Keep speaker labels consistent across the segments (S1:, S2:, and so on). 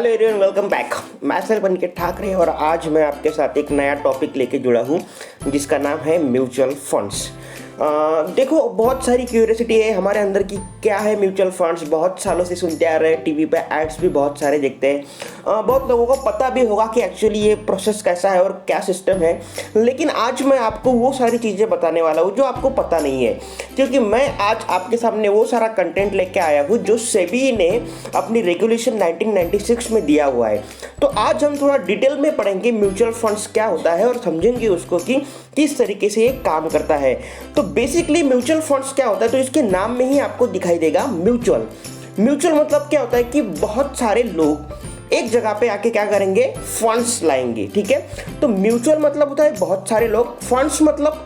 S1: Hello everyone, welcome back. मैं self Aniket Thackeray और आज मैं आपके साथ एक नया टॉपिक लेके जुड़ा हूँ जिसका नाम है म्यूचुअल फंड्स। देखो, बहुत सारी क्यूरियोसिटी है हमारे अंदर की क्या है म्यूचुअल फंड्स। बहुत सालों से सुनते आ रहे हैं, टीवी पे एड्स भी बहुत सारे देखते हैं। बहुत लोगों को पता भी होगा कि एक्चुअली ये प्रोसेस कैसा है और क्या सिस्टम है, लेकिन आज मैं आपको वो सारी चीज़ें बताने वाला हूँ जो आपको पता नहीं है, क्योंकि मैं आज आपके सामने वो सारा कंटेंट लेके आया हूँ जो सेबी ने अपनी रेगुलेशन 1996 में दिया हुआ है। तो आज हम थोड़ा डिटेल में पढ़ेंगे म्यूचुअल फंड्स क्या होता है और समझेंगे उसको कि किस तरीके से ये काम करता है। तो बेसिकली म्यूचुअल फंड्स क्या होता है, तो इसके नाम में ही आपको दिखाई देगा म्यूचुअल। म्यूचुअल मतलब क्या होता है कि बहुत सारे लोग एक जगह पे आके क्या करेंगे, फंड्स लाएंगे। ठीक है, तो म्यूचुअल मतलब होता है बहुत सारे लोग, फंड्स मतलब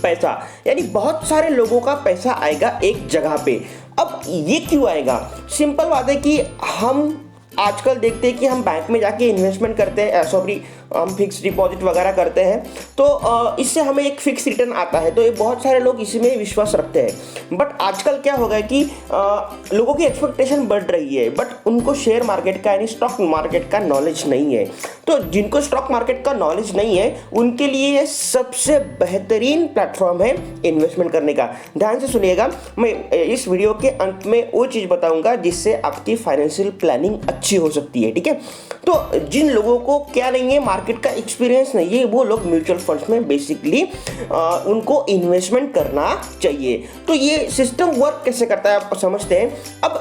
S1: पैसा, यानी बहुत सारे लोगों का पैसा आएगा एक जगह पे। अब ये क्यों आएगा? सिंपल बात है कि हम आजकल देखते हैं कि हम बैंक में जाके इन्वेस्टमेंट करते हैं, हम फिक्स डिपॉजिट वगैरह करते हैं, तो इससे हमें एक फिक्स रिटर्न आता है। तो ये बहुत सारे लोग इसमें विश्वास रखते हैं। बट आजकल क्या हो गया कि लोगों की एक्सपेक्टेशन बढ़ रही है, बट उनको शेयर मार्केट का यानी स्टॉक मार्केट का नॉलेज नहीं है। तो जिनको स्टॉक मार्केट का नॉलेज नहीं है उनके लिए ये सबसे बेहतरीन प्लेटफॉर्म है इन्वेस्टमेंट करने का। ध्यान से सुनिएगा, मैं इस वीडियो के अंत में वो चीज़ बताऊंगा जिससे आपकी फाइनेंशियल प्लानिंग अच्छी हो सकती है। ठीक है, तो जिन लोगों को क्या नहीं है, मार्केट का एक्सपीरियंस नहीं है, वो लोग म्यूचुअल फंड्स में बेसिकली उनको इन्वेस्टमेंट करना चाहिए। तो ये सिस्टम वर्क कैसे करता है आप समझते हैं। अब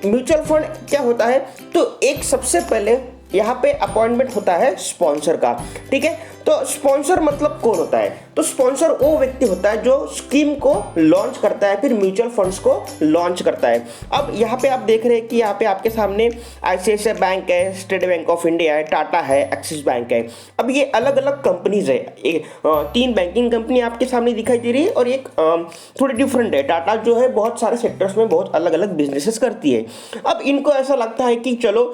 S1: म्यूचुअल फंड क्या होता है, तो एक सबसे पहले यहाँ पे अपॉइंटमेंट होता है स्पॉन्सर का। ठीक है, तो स्पॉन्सर मतलब कौन होता है? तो स्पॉन्सर वो व्यक्ति होता है जो स्कीम को लॉन्च करता है, फिर म्यूचुअल फंड्स को लॉन्च करता है। अब यहाँ पे आप देख रहे हैं कि यहाँ पे आपके सामने ICICI बैंक है, स्टेट बैंक ऑफ इंडिया है, टाटा है, एक्सिस बैंक है। अब ये अलग अलग कंपनीज है। 3 बैंकिंग कंपनी आपके सामने दिखाई दे रही है और एक थोड़ी डिफरेंट है। टाटा जो है बहुत सारे सेक्टर्स में बहुत अलग अलग बिजनेसेस करती है। अब इनको ऐसा लगता है कि चलो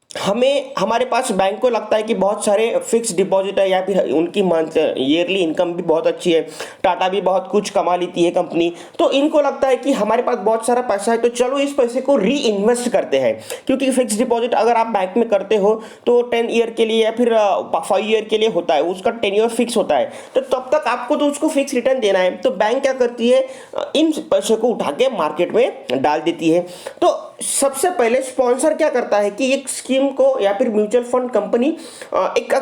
S1: हमारे पास बैंक को लगता है कि बहुत सारे फिक्स डिपॉजिट है या फिर उनकी मंथ ईयरली इनकम भी बहुत अच्छी है, टाटा भी बहुत कुछ कमा लेती है कंपनी, तो इनको लगता है कि हमारे पास बहुत सारा पैसा है, तो चलो इस पैसे को री इन्वेस्ट करते हैं। क्योंकि फिक्स डिपॉजिट अगर आप बैंक में करते हो तो 10 ईयर के लिए या फिर 5 ईयर के लिए होता है, उसका टेन्योर फिक्स होता है, तो तब तक आपको तो उसको फिक्स रिटर्न देना है। तो बैंक क्या करती है, इन पैसों को उठा के मार्केट में डाल देती है। तो सबसे पहले स्पॉन्सर क्या करता है कि एक स्कीम को या फिर म्यूचुअल फंड कंपनी एक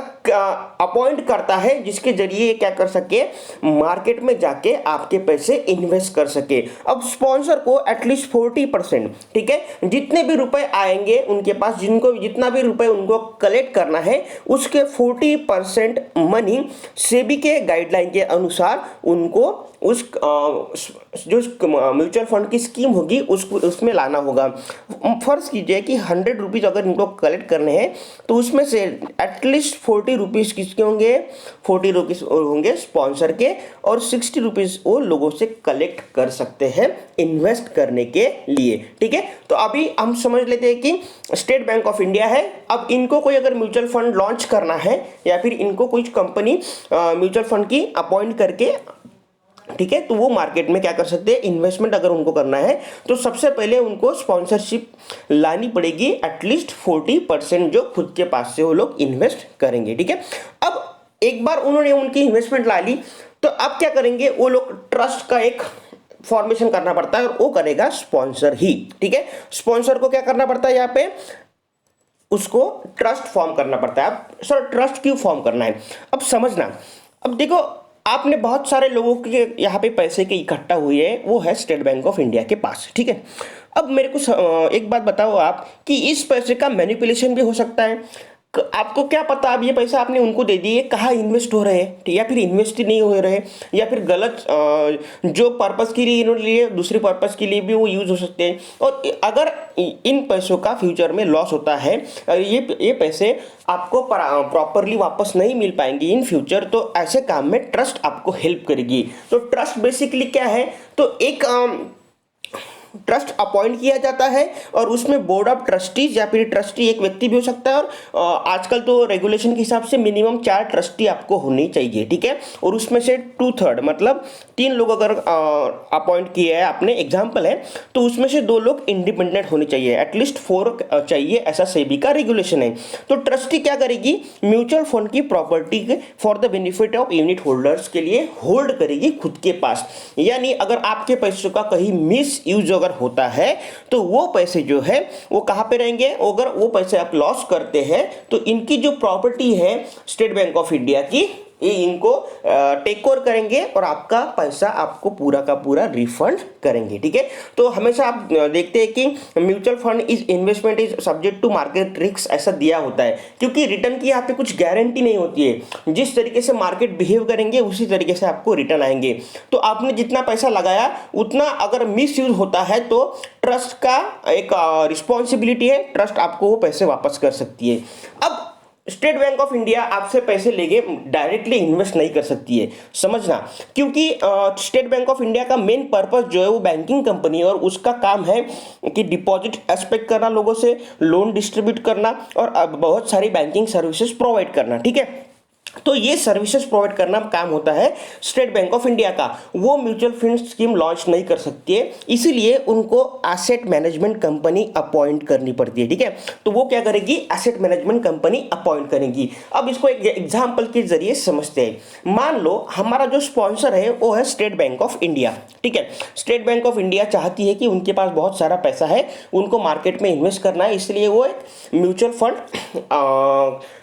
S1: अपॉइंट करता है जिसके जरिए क्या कर सके, मार्केट में जाके आपके पैसे इन्वेस्ट कर सके। अब स्पॉन्सर को एटलीस्ट 40%, ठीक है, जितने भी रुपए आएंगे उनके पास, जिनको जितना भी रुपए उनको कलेक्ट करना है, उसके 40% मनी सेबी के गाइडलाइन के अनुसार उनको उस जो म्यूचुअल फंड की स्कीम होगी उसमें लाना होगा। फर्ज कीजिए कि 100 रुपीज़ अगर इनको कलेक्ट करने हैं तो उसमें से एटलीस्ट 40 रुपीज़ किसके होंगे, 40 रुपीज़ होंगे स्पॉन्सर के, और 60 रुपीज़ वो लोगों से कलेक्ट कर सकते हैं इन्वेस्ट करने के लिए। ठीक है, तो अभी हम समझ लेते हैं कि स्टेट बैंक ऑफ इंडिया है। अब इनको कोई अगर म्यूचुअल फंड लॉन्च करना है या फिर इनको कोई कंपनी म्यूचुअल फंड की अपॉइंट करके, ठीक है, तो वो मार्केट में क्या कर सकते हैं, इन्वेस्टमेंट अगर उनको करना है तो सबसे पहले उनको स्पॉन्सरशिप लानी पड़ेगी, एटलीस्ट 40% जो खुद के पास से वो लोग इन्वेस्ट करेंगे। ठीक है, अब एक बार उन्होंने उनकी इन्वेस्टमेंट ला ली तो अब क्या करेंगे, वो लोग ट्रस्ट का एक फॉर्मेशन करना पड़ता है और वो करेगा स्पॉन्सर ही। ठीक है, स्पॉन्सर को क्या करना पड़ता है, यहाँ पे उसको ट्रस्ट फॉर्म करना पड़ता है। अब सर ट्रस्ट क्यों फॉर्म करना है, अब समझना। अब देखो, आपने बहुत सारे लोगों के यहाँ पे पैसे के इकट्ठा हुए हैं, वो है स्टेट बैंक ऑफ इंडिया के पास। ठीक है, अब मेरे को एक बात बताओ आप कि इस पैसे का मैनिपुलेशन भी हो सकता है। आपको क्या पता, अब ये पैसा आपने उनको दे दिए, कहाँ इन्वेस्ट हो रहे हैं या फिर इन्वेस्ट ही नहीं हो रहे, या फिर गलत जो पर्पस के लिए इन्होंने लिए दूसरे पर्पस के लिए भी वो यूज हो सकते हैं। और अगर इन पैसों का फ्यूचर में लॉस होता है, ये पैसे आपको प्रॉपरली वापस नहीं मिल पाएंगे इन फ्यूचर, तो ऐसे काम में ट्रस्ट आपको हेल्प करेगी। तो ट्रस्ट बेसिकली क्या है, तो एक ट्रस्ट अपॉइंट किया जाता है और उसमें बोर्ड ऑफ ट्रस्टीज या फिर ट्रस्टी एक व्यक्ति भी हो सकता है, और आजकल तो रेगुलेशन के हिसाब से मिनिमम 4 ट्रस्टी आपको होनी चाहिए, ठीक है। और उसमें से 2/3 मतलब 3 लोग अगर अपॉइंट किए हैं आपने, एग्जाम्पल है, तो उसमें से 2 लोग इंडिपेंडेंट होने चाहिए, एटलीस्ट 4 चाहिए, ऐसा सेबी का रेगुलेशन है। तो ट्रस्टी क्या करेगी, म्यूचुअल फंड की property for the benefit of unit holders के लिए होल्ड करेगी खुद के पास। यानी अगर आपके पैसों का कहीं मिस यूज अगर होता है तो वो पैसे जो है वो कहां पे रहेंगे, अगर वो पैसे आप लॉस करते हैं तो इनकी जो प्रॉपर्टी है स्टेट बैंक ऑफ इंडिया की, ये इनको टेक ओवर करेंगे और आपका पैसा आपको पूरा का पूरा रिफंड करेंगे, ठीक है। तो हमेशा आप देखते हैं कि mutual fund is investment is subject to market risk, ऐसा दिया होता है, क्योंकि रिटर्न की यहाँ पे कुछ गारंटी नहीं होती है। जिस तरीके से मार्केट बिहेव करेंगे उसी तरीके से आपको रिटर्न आएंगे। तो आपने जितना पैसा लगाया उतना अगर मिस यूज होता है तो ट्रस्ट का एक रिस्पॉन्सिबिलिटी है, ट्रस्ट आपको वो पैसे वापस कर सकती है। अब स्टेट बैंक ऑफ इंडिया आपसे पैसे लेके डायरेक्टली इन्वेस्ट नहीं कर सकती है, समझना, क्योंकि स्टेट बैंक ऑफ इंडिया का मेन पर्पस जो है वो बैंकिंग कंपनी है और उसका काम है कि डिपॉजिट एक्सपेक्ट करना लोगों से, लोन डिस्ट्रीब्यूट करना और बहुत सारी बैंकिंग सर्विसेज प्रोवाइड करना, ठीक है। तो ये सर्विसेज प्रोवाइड करना काम होता है स्टेट बैंक ऑफ इंडिया का। वो म्यूचुअल फंड स्कीम लॉन्च नहीं कर सकती है, इसीलिए उनको एसेट मैनेजमेंट कंपनी अपॉइंट करनी पड़ती है, ठीक है। तो वो क्या करेगी, एसेट मैनेजमेंट कंपनी अपॉइंट करेगी। अब इसको एक एग्जांपल के जरिए समझते हैं। मान लो हमारा जो स्पॉन्सर है वो है स्टेट बैंक ऑफ इंडिया, ठीक है। स्टेट बैंक ऑफ इंडिया चाहती है कि उनके पास बहुत सारा पैसा है, उनको मार्केट में इन्वेस्ट करना है, इसलिए वो एक म्यूचुअल फंड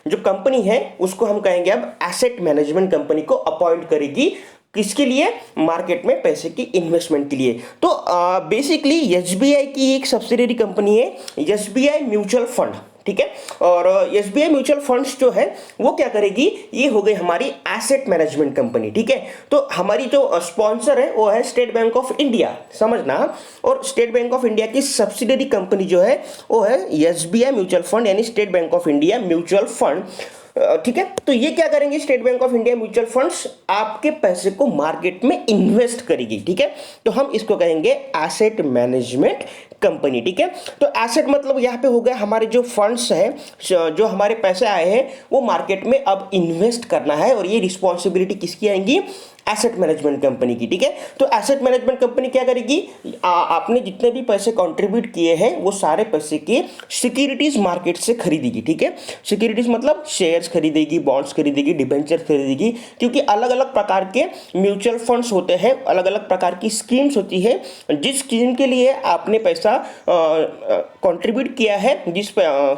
S1: जो कंपनी है उसको हम कहेंगे अब एसेट मैनेजमेंट कंपनी को अपॉइंट करेगी, किसके लिए, मार्केट में पैसे की इन्वेस्टमेंट के लिए। तो बेसिकली एसबीआई की एक सब्सिडियरी कंपनी है एसबीआई म्यूचुअल फंड, ठीक है। और एसबीआई म्यूचुअल फंड्स जो है वो क्या करेगी, ये हो गई हमारी एसेट मैनेजमेंट कंपनी, ठीक है। तो हमारी जो स्पॉन्सर है वो है स्टेट बैंक ऑफ इंडिया, समझना। और स्टेट बैंक ऑफ इंडिया की सब्सिडियरी कंपनी जो है वो है एसबीआई म्यूचुअल फंड, यानी state bank of India mutual fund, ठीक है। तो ये क्या करेंगे, state bank of India mutual funds आपके पैसे को मार्केट में इन्वेस्ट करेगी, ठीक है। तो हम इसको कहेंगे एसेट मैनेजमेंट कंपनी, ठीक है। तो एसेट मतलब यहाँ पे हो गया हमारे जो फंड्स है, जो हमारे पैसे आए हैं वो मार्केट में अब इन्वेस्ट करना है, और ये रिस्पॉन्सिबिलिटी किसकी आएंगी, एसेट मैनेजमेंट कंपनी की, ठीक है। तो एसेट मैनेजमेंट कंपनी क्या करेगी, आपने जितने भी पैसे कंट्रीब्यूट किए हैं वो सारे पैसे के सिक्योरिटीज मार्केट से खरीदेगी, ठीक है। सिक्योरिटीज मतलब शेयर्स खरीदेगी, बॉन्ड्स खरीदेगी, डिबेंचर खरीदेगी, क्योंकि अलग अलग प्रकार के म्यूचुअल फंड्स होते हैं, अलग अलग प्रकार की स्कीम्स होती है। जिस स्कीम के लिए आपने पैसा कंट्रीब्यूट किया है, जिस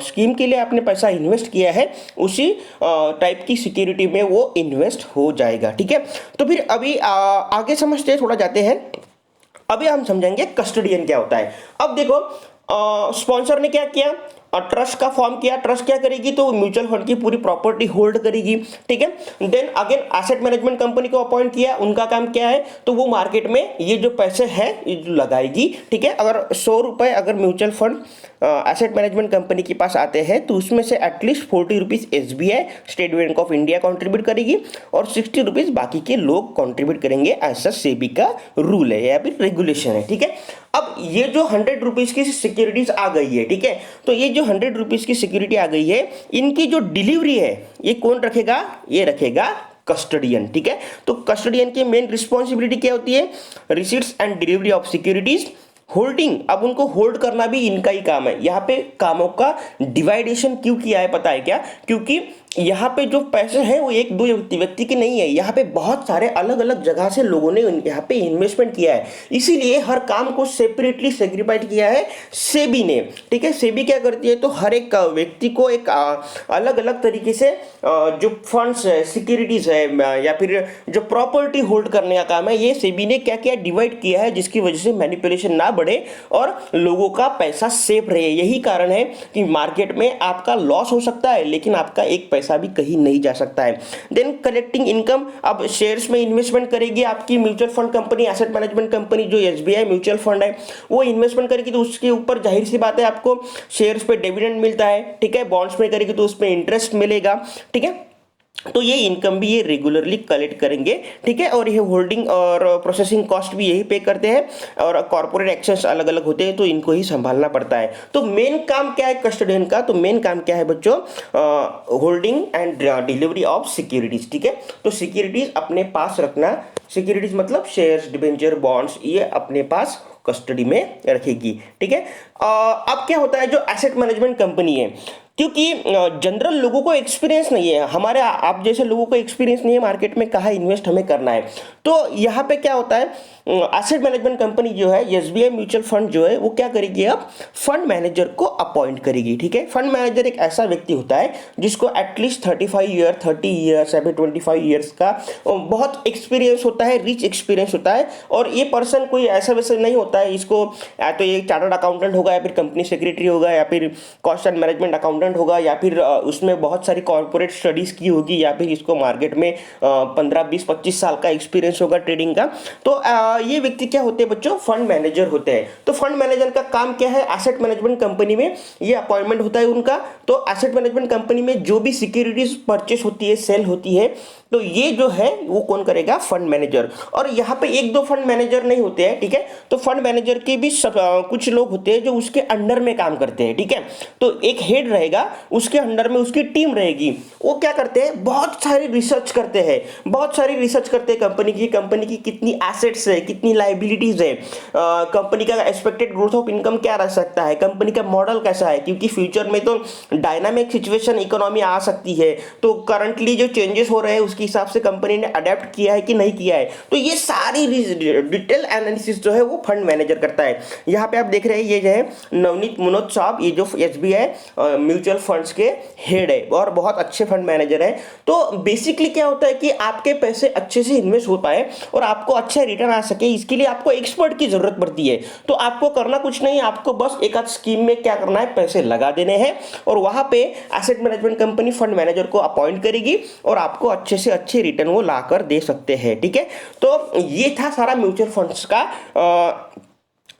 S1: स्कीम के लिए आपने पैसा इन्वेस्ट किया है, उसी टाइप की सिक्योरिटी में वो इन्वेस्ट हो जाएगा, ठीक है। तो फिर अभी आगे समझते हैं, थोड़ा जाते हैं। अभी हम समझेंगे कस्टोडियन क्या होता है। अब देखो स्पॉन्सर ने क्या किया, ट्रस्ट का फॉर्म किया, ट्रस्ट क्या करेगी, तो म्यूचुअल फंड की पूरी प्रॉपर्टी होल्ड करेगी, ठीक है। Then again asset management company को अपॉइंट किया, उनका काम क्या है, तो वो मार्केट में ये जो पैसे हैं ये लगाएगी, ठीक है। अगर 100 रुपए अगर mutual fund asset management company के पास आते हैं तो उसमें से at least 40 rupees SBI state bank of India contribute करेगी और 60 रुपीज बाकी के लोग कॉन्ट्रीब्यूट करेंगे, ऐसा सेबी का रूल है या फिर रेगुलेशन है, ठीक है। अब ये जो 100 रुपीज की सिक्योरिटीज आ गई है, ठीक है, तो ये जो 100 रुपीज की सिक्योरिटी आ गई है, इनकी जो डिलीवरी है ये कौन रखेगा, ये रखेगा कस्टोडियन, ठीक है। तो कस्टोडियन की मेन रिस्पॉन्सिबिलिटी क्या होती है, receipts and delivery of securities, holding. अब उनको होल्ड करना भी इनका ही काम है। यहाँ पे कामों का डिवाइडेशन क्यों किया है पता है क्या, क्योंकि यहाँ पे जो पैसे हैं वो एक दो व्यक्ति के नहीं है, यहाँ पे बहुत सारे अलग अलग जगह से लोगों ने यहाँ पे इन्वेस्टमेंट किया है, इसीलिए हर काम को सेपरेटली सेग्रीफाइड किया है सेबी ने, ठीक है। सेबी क्या करती है, तो हर एक व्यक्ति को एक अलग अलग तरीके से जो फंड्स है, सिक्योरिटीज है या फिर जो प्रॉपर्टी होल्ड करने का काम है, ये सेबी ने क्या किया, डिवाइड किया है, जिसकी वजह से मैनिपुलेशन ना बढ़े और लोगों का पैसा सेफ रहे। यही कारण है कि मार्केट में आपका लॉस हो सकता है लेकिन आपका एक पैसा भी कहीं नहीं जा सकता है। देन कलेक्टिंग इनकम, अब शेयर्स में इन्वेस्टमेंट करेगी आपकी mutual fund company, asset management company जो एसबीआई म्यूचुअल फंड है वो इन्वेस्टमेंट करेगी, तो उसके ऊपर जाहिर सी बात है आपको शेयर्स पे डिविडेंड मिलता है, ठीक है। बॉन्ड्स में करेगी तो उसमें इंटरेस्ट मिलेगा, ठीक है। तो ये इनकम भी ये रेगुलरली कलेक्ट करेंगे, ठीक है। और ये होल्डिंग और प्रोसेसिंग कॉस्ट भी यही पे करते हैं, और कॉर्पोरेट एक्शंस अलग अलग होते हैं तो इनको ही संभालना पड़ता है। तो मेन काम क्या है कस्टोडियन का? तो मेन काम क्या है बच्चों? Holding and delivery of securities, ठीक है। तो सिक्योरिटीज अपने पास रखना, सिक्योरिटीज मतलब शेयर्स, डिबेंचर, बॉन्ड्स, ये अपने पास कस्टडी में रखेगी, ठीक है। अब क्या होता है, जो एसेट मैनेजमेंट कंपनी है, क्योंकि जनरल लोगों को एक्सपीरियंस नहीं है, हमारे आप जैसे लोगों को एक्सपीरियंस नहीं है मार्केट में कहाँ इन्वेस्ट हमें करना है, तो यहाँ पे क्या होता है, एसेट मैनेजमेंट कंपनी जो है, एसबीआई म्यूचुअल फंड जो है, वो क्या करेगी, अब फंड मैनेजर को अपॉइंट करेगी, ठीक है। फंड मैनेजर एक ऐसा व्यक्ति होता है जिसको एटलीस्ट 30 ईयर्स या फिर 25 ईयर्स का बहुत एक्सपीरियंस होता है, रिच एक्सपीरियंस होता है। और ये पर्सन कोई ऐसा वैसा नहीं होता है, इसको या तो ये चार्टर्ड अकाउंटेंट होगा, या फिर कंपनी सेक्रेटरी होगा, या फिर कॉस्ट एंड मैनेजमेंट अकाउंटेंट होगा, या फिर उसमें बहुत सारी कॉर्पोरेट स्टडीज की होगी, या फिर इसको मार्केट में 15-20-25 साल का एक्सपीरियंस होगा ट्रेडिंग का। तो ये व्यक्ति क्या होते हैं बच्चों? फंड मैनेजर होते हैं। तो फंड मैनेजर का काम क्या है? एसेट मैनेजमेंट कंपनी में ये अपॉइंटमेंट होता है उनका। तो एसेट मैनेजमेंट कंपनी में जो भी सिक्योरिटीज परचेस होती है, सेल होती है, तो ये जो है वो कौन करेगा? Fund manager. और यहाँ पे एक दो फंड मैनेजर नहीं होते हैं, ठीक है। तो फंड मैनेजर के भी कुछ लोग होते हैं जो उसके अंडर में काम करते हैं, ठीक है। तो एक हेड रहेगा, उसके अंडर में उसकी टीम रहेगी। वो क्या करते हैं? बहुत सारी रिसर्च करते हैं, बहुत सारी रिसर्च करते हैं कंपनी की कितनी एसेट्स है, कितनी लाइबिलिटीज है, कंपनी का एक्सपेक्टेड ग्रोथ ऑफ इनकम क्या रह सकता है, कंपनी का मॉडल कैसा है, क्योंकि फ्यूचर में तो डायनामिक सिचुएशन इकोनॉमी आ सकती है। तो करंटली जो चेंजेस हो रहे हैं उसके हिसाब से कंपनी ने अडेप्ट किया है कि नहीं किया है। तो ये सारी डिटेल एनालिसिस जो है वो फंड मैनेजर करता है। यहाँ पे आप देख रहे हैं ये जो है नवनीत मुनोत साहब, ये जो एसबीआई म्यूचुअल फंड्स के हेड है और बहुत अच्छे फंड मैनेजर है। तो बेसिकली क्या होता है कि आपके पैसे अच्छे से इन्वेस्ट हो पाए और आपको अच्छा रिटर्न आ सके, इसके लिए आपको एक्सपर्ट की जरूरत पड़ती है। तो आपको करना कुछ नहीं, आपको बस एक आध स्कीम में क्या करना है, पैसे लगा देने हैं, और वहां पे asset management company fund manager को अपॉइंट करेगी और आपको अच्छे से अच्छे रिटर्न वो लाकर दे सकते हैं, ठीक है। तो ये था सारा म्यूचुअल फंड्स का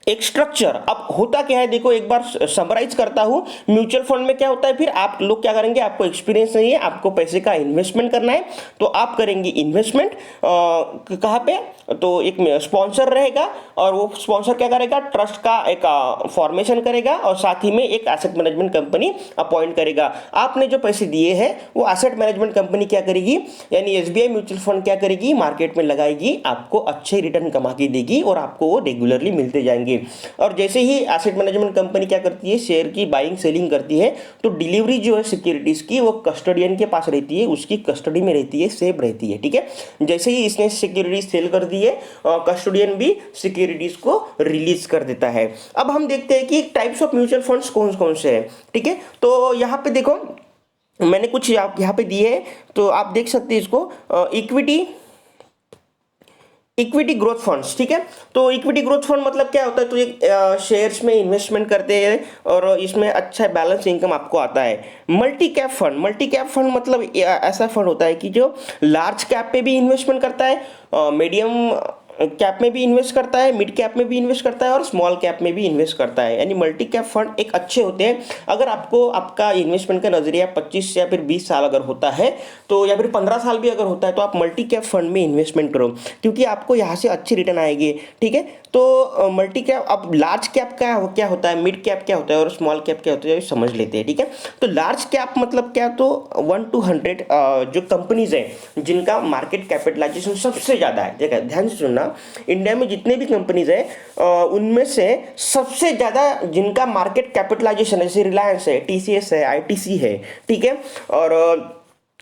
S1: एक स्ट्रक्चर। अब होता क्या है देखो, एक बार समराइज करता हूं। म्यूचुअल फंड में क्या होता है, फिर आप लोग क्या करेंगे, आपको एक्सपीरियंस नहीं है, आपको पैसे का इन्वेस्टमेंट करना है, तो आप करेंगे इन्वेस्टमेंट कहाँ पे, तो एक स्पॉन्सर रहेगा और वो स्पॉन्सर क्या करेगा, ट्रस्ट का एक फॉर्मेशन करेगा और साथ ही में एक एसेट मैनेजमेंट कंपनी अपॉइंट करेगा। आपने जो पैसे दिए हैं वो एसेट मैनेजमेंट कंपनी क्या करेगी, यानी एसबीआई म्यूचुअल फंड क्या करेगी, मार्केट में लगाएगी, आपको अच्छे रिटर्न कमा के देगी और आपको वो रेगुलरली मिलते जाएंगे। और जैसे ही एसेट मैनेजमेंट कंपनी क्या करती है, शेयर की बाइंग सेलिंग करती है, तो डिलीवरी जो है सिक्योरिटीज की वो कस्टोडियन के पास रहती है, उसकी कस्टडी में रहती है, सेफ रहती है, ठीक है। जैसे ही इसने सिक्योरिटीज सेल कर दी है, कस्टोडियन भी सिक्योरिटीज को रिलीज कर देता है। अब हम देखते हैं कि टाइप्स ऑफ म्यूचुअल फंड्स कौन कौन से हैं, ठीक है। तो यहाँ पे देखो मैंने कुछ यहाँ पे दिए है, तो आप देख सकते हैं इसको, इक्विटी ग्रोथ फंड्स, ठीक है। तो इक्विटी ग्रोथ फंड मतलब क्या होता है, तो ये शेयर्स में इन्वेस्टमेंट करते हैं और इसमें अच्छा बैलेंस इनकम आपको आता है। मल्टी कैप फंड मतलब ऐसा फंड होता है कि जो लार्ज कैप पे भी इन्वेस्टमेंट करता है, मीडियम कैप में भी इन्वेस्ट करता है, मिड कैप में भी इन्वेस्ट करता है और स्मॉल कैप में भी इन्वेस्ट करता है। यानी मल्टी कैप फंड एक अच्छे होते हैं। अगर आपको आपका इन्वेस्टमेंट का नजरिया 25 या फिर 20 साल अगर होता है, तो या फिर 15 साल भी अगर होता है, तो आप मल्टी कैप फंड में इन्वेस्टमेंट करो, क्योंकि आपको यहाँ से अच्छी रिटर्न आएगी, ठीक है। तो मल्टी कैप, अब लार्ज कैप का क्या होता है, मिड कैप क्या होता है और स्मॉल कैप क्या होता है, समझ लेते हैं, ठीक है। तो लार्ज कैप मतलब क्या, तो 1 to 100 जो कंपनीज हैं जिनका मार्केट कैपिटलाइजेशन सबसे ज़्यादा है, देखा ध्यान से सुनना, इंडिया में जितने भी कंपनीज है उनमें से सबसे ज्यादा जिनका मार्केट कैपिटलाइजेशन है, जैसे रिलायंस है, टीसीएस है, आईटीसी है, ठीक है, और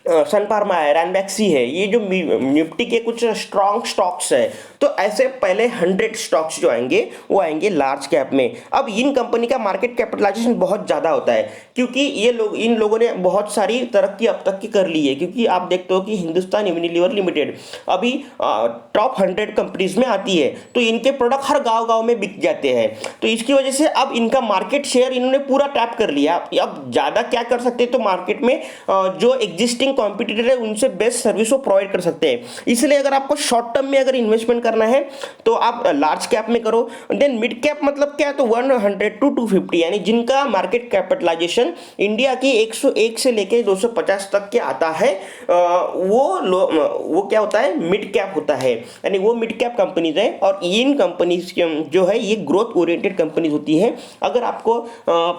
S1: सन फार्मा है, रैनबैक्सी है, ये जो निफ्टी के कुछ स्ट्रॉन्ग स्टॉक्स है, तो ऐसे पहले 100 स्टॉक्स जो आएंगे वो आएंगे लार्ज कैप में। अब इन कंपनी का मार्केट कैपिटलाइजेशन बहुत ज़्यादा होता है, क्योंकि ये लोग, इन लोगों ने बहुत सारी तरक्की अब तक की कर ली है। क्योंकि आप देखते हो कि हिंदुस्तान यूनिलीवर लिमिटेड अभी टॉप 100 कंपनीज में आती है, तो इनके प्रोडक्ट हर गाँव में बिक जाते हैं। तो इसकी वजह से अब इनका मार्केट शेयर इन्होंने पूरा टैप कर लिया। अब ज़्यादा क्या कर सकते हैं, तो मार्केट में जो एग्जिस्टिंग कॉम्पिटिटर है उनसे बेस्ट सर्विस वो प्रोवाइड कर सकते हैं। इसलिए अगर आपको शॉर्ट टर्म में अगर इन्वेस्टमेंट करना है तो आप लार्ज कैप में करो। देन मिड कैप मतलब क्या, तो 100 to 250, यानी जिनका मार्केट कैपिटलाइजेशन इंडिया की 101 से लेके 250 तक के आता है, वो क्या होता है, मिड कैप होता है, यानी वो मिड कैप कंपनीज है। और इन कंपनीज जो है ये ग्रोथ ओरिएंटेड कंपनीज होती है। अगर आपको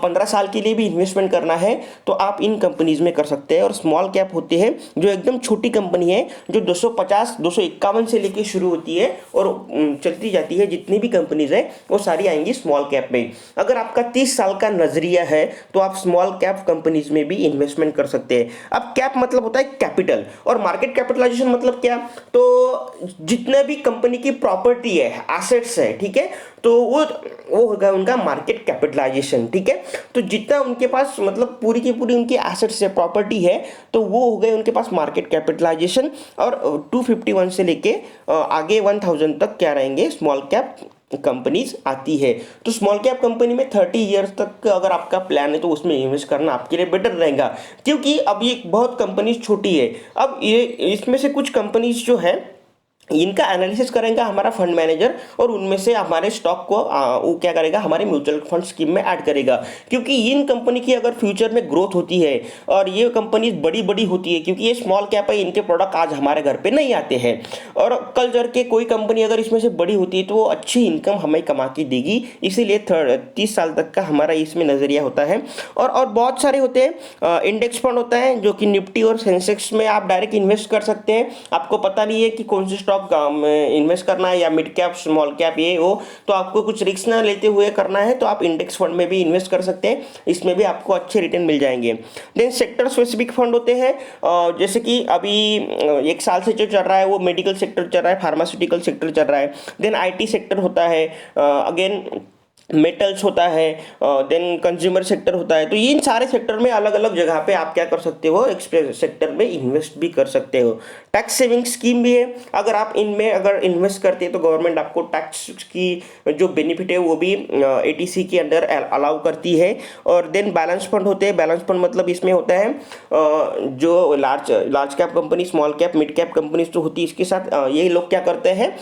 S1: 15 साल के लिए भी इन्वेस्टमेंट करना है तो आप इन कंपनीज में कर सकते हैं। और स्मॉल कैप होती है जो एकदम छोटी कंपनी है, जो 250 251 से लेके शुरू होती है और चलती जाती है। जितनी भी कंपनीज है वो सारी आएंगी स्मॉल कैप में। अगर आपका 30 साल का नजरिया है तो आप स्मॉल कैप कंपनीज में भी इन्वेस्टमेंट कर सकते हैं। अब कैप मतलब होता है कैपिटल, और मार्केट कैपिटलाइजेशन मतलब क्या, तो जितने भी कंपनी की प्रॉपर्टी है, एसेट्स है, ठीक है, तो वो होगा उनका मार्केट कैपिटलाइजेशन। ठीक है, तो जितना उनके पास मतलब पूरी की पूरी उनकी एसेट्स है, प्रॉपर्टी है, तो वो हो गए उनके पास मार्केट कैपिटलाइजेशन। और 251 से लेके आगे 1000 तक क्या रहेंगे, स्मॉल कैप कंपनीज आती है। तो स्मॉल कैप कंपनी में 30 ईयर्स तक अगर आपका प्लान है तो उसमें इन्वेस्ट करना आपके लिए बेटर रहेगा, क्योंकि अब ये बहुत कंपनीज छोटी है। अब ये इसमें से कुछ कंपनीज जो है इनका एनालिसिस करेंगे हमारा फंड मैनेजर, और उनमें से हमारे स्टॉक को वो क्या करेगा, हमारे म्यूचुअल फंड स्कीम में ऐड करेगा। क्योंकि इन कंपनी की अगर फ्यूचर में ग्रोथ होती है और ये कंपनी बड़ी बड़ी होती है, क्योंकि ये स्मॉल कैप है, इनके प्रोडक्ट आज हमारे घर पे नहीं आते हैं, और कल चल के कोई कंपनी अगर इसमें से बड़ी होती है तो वो अच्छी इनकम हमें कमा के देगी। इसीलिए 30 साल तक का हमारा इसमें नज़रिया होता है। और बहुत सारे होते हैं, इंडेक्स फंड होता है जो कि निफ्टी और सेंसेक्स में आप डायरेक्ट इन्वेस्ट कर सकते हैं। आपको पता नहीं है कि कौन से स्टॉक इन्वेस्ट करना है, या मिड कैप स्मॉल कैप ये वो, तो आपको कुछ रिस्क ना लेते हुए करना है तो आप इंडेक्स फंड में भी इन्वेस्ट कर सकते हैं। इसमें भी आपको अच्छे रिटर्न मिल जाएंगे। देन सेक्टर स्पेसिफिक फंड होते हैं, जैसे कि अभी 1 साल से जो चल रहा है वो मेडिकल सेक्टर चल रहा है, फार्मास्यूटिकल सेक्टर चल रहा है। देन IT सेक्टर होता है, अगेन मेटल्स होता है, देन कंज्यूमर सेक्टर होता है। तो इन सारे सेक्टर में अलग अलग जगह पे आप क्या कर सकते हो, एक सेक्टर में इन्वेस्ट भी कर सकते हो। टैक्स सेविंग स्कीम भी है, अगर आप इनमें अगर इन्वेस्ट करते हैं तो गवर्नमेंट आपको टैक्स की जो बेनिफिट है वो भी 80C के अंडर अलाउ करती है। और देन बैलेंस फंड होते हैं। बैलेंस फंड मतलब इसमें होता है जो large cap company, small cap, mid cap company जो होती है, इसके साथ ये लोग क्या करते हैं,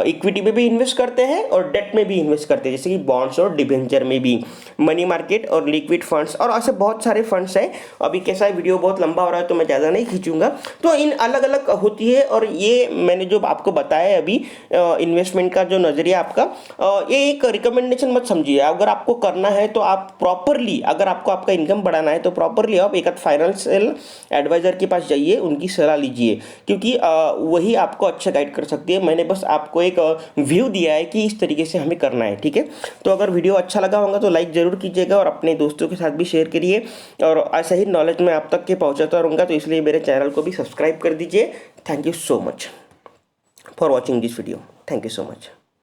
S1: इक्विटी में भी इन्वेस्ट करते हैं और डेट में भी इन्वेस्ट करते हैं, जैसे कि बॉन्ड्स और डिबेंचर में भी, मनी मार्केट और लिक्विड फंड्स, और ऐसे बहुत सारे फंड्स हैं। अभी कैसा है, वीडियो बहुत लंबा हो रहा है तो मैं ज़्यादा नहीं खींचूंगा। तो इन अलग अलग होती है, और ये मैंने जो आपको बताया है अभी इन्वेस्टमेंट का जो नज़रिया आपका, ये एक रिकमेंडेशन मत समझिए। अगर आपको करना है तो आप प्रॉपरली, अगर आपको आपका इनकम बढ़ाना है तो प्रॉपरली आप एक फाइनेंशियल एडवाइज़र के पास जाइए, उनकी सलाह लीजिए, क्योंकि वही आपको अच्छा गाइड कर सकती है। मैंने बस आपको एक व्यू दिया है कि इस तरीके से हमें करना है। ठीक है, तो अगर वीडियो अच्छा लगा होगा तो लाइक ज़रूर कीजिएगा और अपने दोस्तों के साथ भी शेयर करिए, और ऐसा ही नॉलेज मैं आप तक के पहुंचाता रहूँगा, तो इसलिए मेरे चैनल को भी सब्सक्राइब कर दीजिए। Thank you so much for watching this video. Thank you so much.